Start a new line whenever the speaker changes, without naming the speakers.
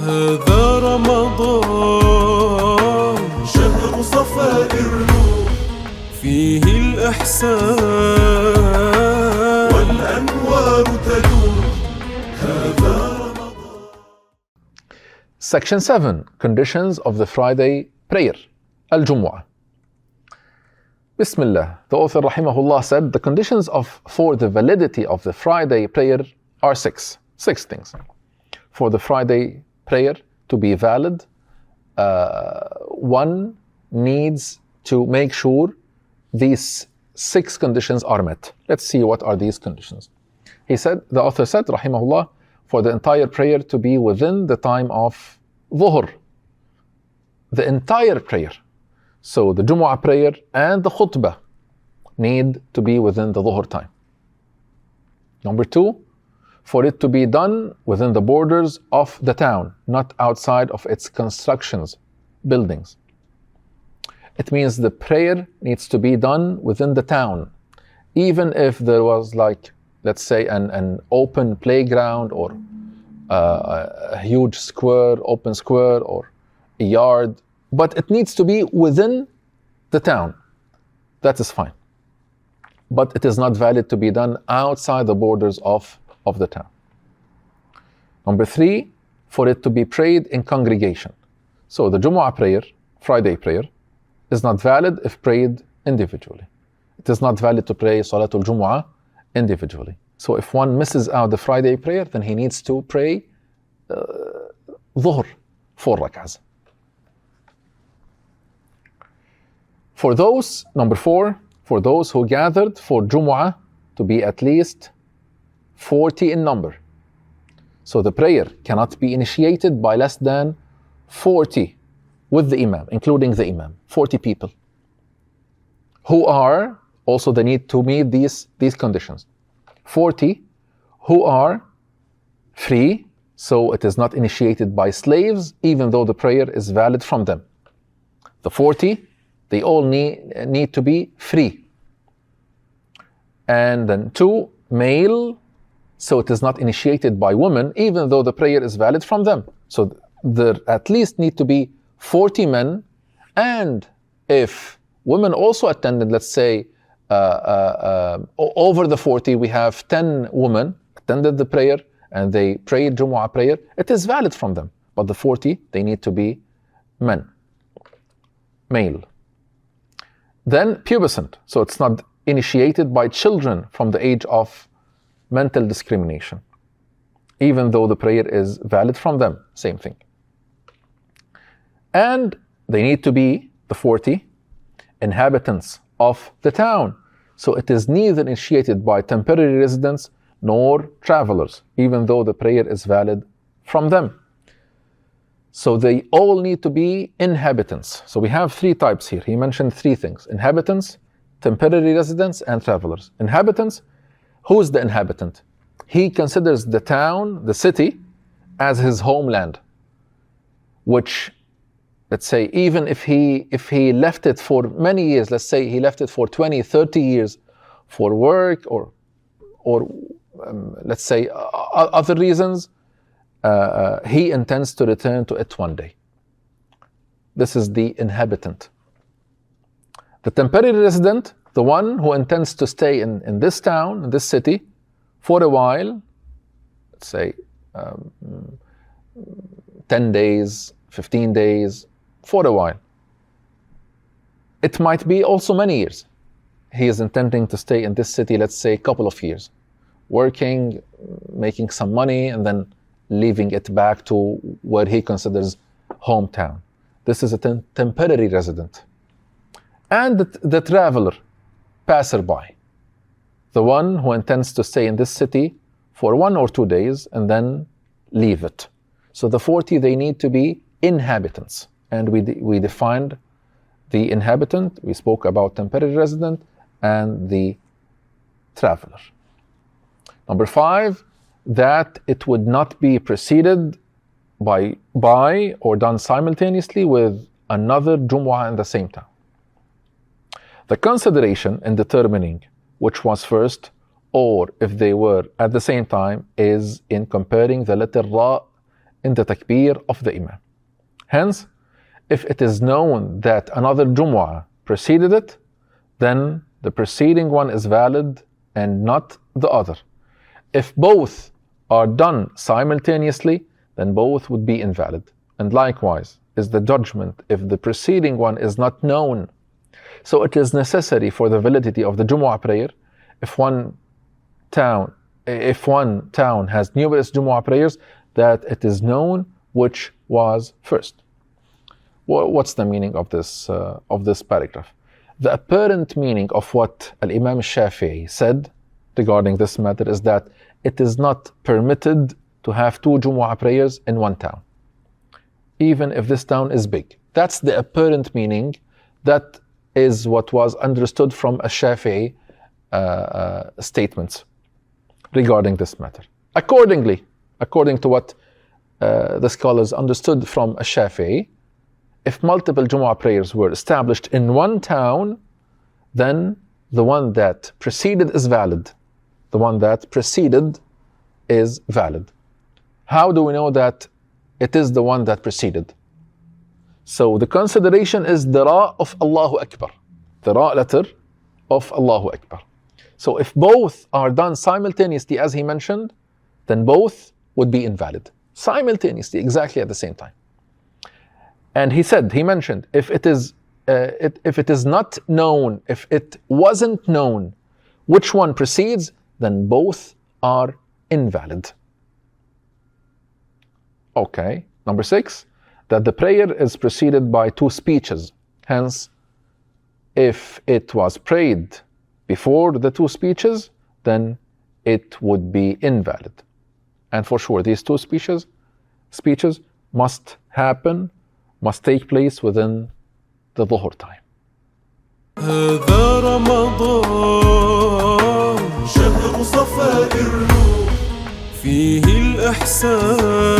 هذا رمضان شهر صفاء الروح فيه الإحسان والأنوار تدور هذا رمضان.
Section 7. Conditions of the Friday prayer. Al-Jumu'ah. Bismillah. The author rahimahullah said the conditions for the validity of the Friday prayer are six things. For the Friday prayer to be valid, one needs to make sure these 6 conditions are met. Let's see what are these conditions. The author said, rahimahullah, for the entire prayer to be within the time of Dhuhr. The entire prayer. So the Jumu'ah prayer and the khutbah need to be within the Dhuhr time. Number 2, for it to be done within the borders of the town, not outside of its constructions, buildings. It means the prayer needs to be done within the town. Even if there was, like, let's say an open playground or a huge square, open square, or a yard, but it needs to be within the town. That is fine. But it is not valid to be done outside the borders of the town. Number 3, for it to be prayed in congregation. So the Jumu'ah prayer, Friday prayer, is not valid if prayed individually. It is not valid to pray Salatul Jumu'ah individually. So if one misses out the Friday prayer, then he needs to pray Dhuhr, 4 rak'ahs. Number 4, for those who gathered for Jumu'ah to be at least 40 in number. So the prayer cannot be initiated by less than 40 with the Imam, including the Imam, 40 people. Who are, also they need to meet these conditions. 40 who are free, so it is not initiated by slaves, even though the prayer is valid from them. The 40, they all need to be free. And then 2, male, so it is not initiated by women, even though the prayer is valid from them. So there at least need to be 40 men, and if women also attended, let's say, over the 40, we have 10 women attended the prayer and they prayed Jumu'ah prayer, it is valid from them. But the 40, they need to be men, male. Then pubescent, so it's not initiated by children from the age of mental discrimination, even though the prayer is valid from them, same thing. And they need to be, the 40, inhabitants of the town. So it is neither initiated by temporary residents nor travelers, even though the prayer is valid from them. So they all need to be inhabitants. So we have 3 types here. He mentioned 3 things: inhabitants, temporary residents, and travelers. Inhabitants, who is the inhabitant? He considers the town, the city, as his homeland, which, let's say, even if he left it for many years, let's say he left it for 20, 30 years for work or let's say other reasons, he intends to return to it one day. This is the inhabitant. The temporary resident, the one who intends to stay in this town, in this city, for a while, let's say 10 days, 15 days, for a while. It might be also many years. He is intending to stay in this city, let's say a couple of years, working, making some money, and then leaving it back to where he considers hometown. This is a temporary resident. And the traveler, passerby, the one who intends to stay in this city for 1 or 2 days and then leave it. So the 40, they need to be inhabitants. And we defined the inhabitant, we spoke about temporary resident and the traveler. Number 5, that it would not be preceded by or done simultaneously with another Jumu'ah in the same town. The consideration in determining which was first, or if they were at the same time, is in comparing the letter Ra in the takbir of the Imam. Hence, if it is known that another Jumu'ah preceded it, then the preceding one is valid and not the other. If both are done simultaneously, then both would be invalid. And likewise is the judgment if the preceding one is not known. So it is necessary for the validity of the Jumu'ah prayer, if one town has numerous Jumu'ah prayers, that it is known which was first. What's the meaning of this paragraph? The apparent meaning of what Al-Imam Shafi'i said regarding this matter is that it is not permitted to have two Jumu'ah prayers in one town, even if this town is big. That's the apparent meaning. That is what was understood from a Shafi'i statements regarding this matter. According to what the scholars understood from a Shafi'i, if multiple Jumu'ah prayers were established in one town, then the one that preceded is valid. The one that preceded is valid. How do we know that it is the one that preceded? So the consideration is the Ra of Allahu Akbar, the Ra letter of Allahu Akbar. So if both are done simultaneously as he mentioned, then both would be invalid. Simultaneously, exactly at the same time. And he mentioned, if it is not known, if it wasn't known which one precedes, then both are invalid. Okay, number 6, that the prayer is preceded by two speeches. Hence, if it was prayed before the two speeches, then it would be invalid. And for sure, these two speeches must take place within the Dhuhr time.
هذا رمضان شهر صفاء الروح فيه الإحسان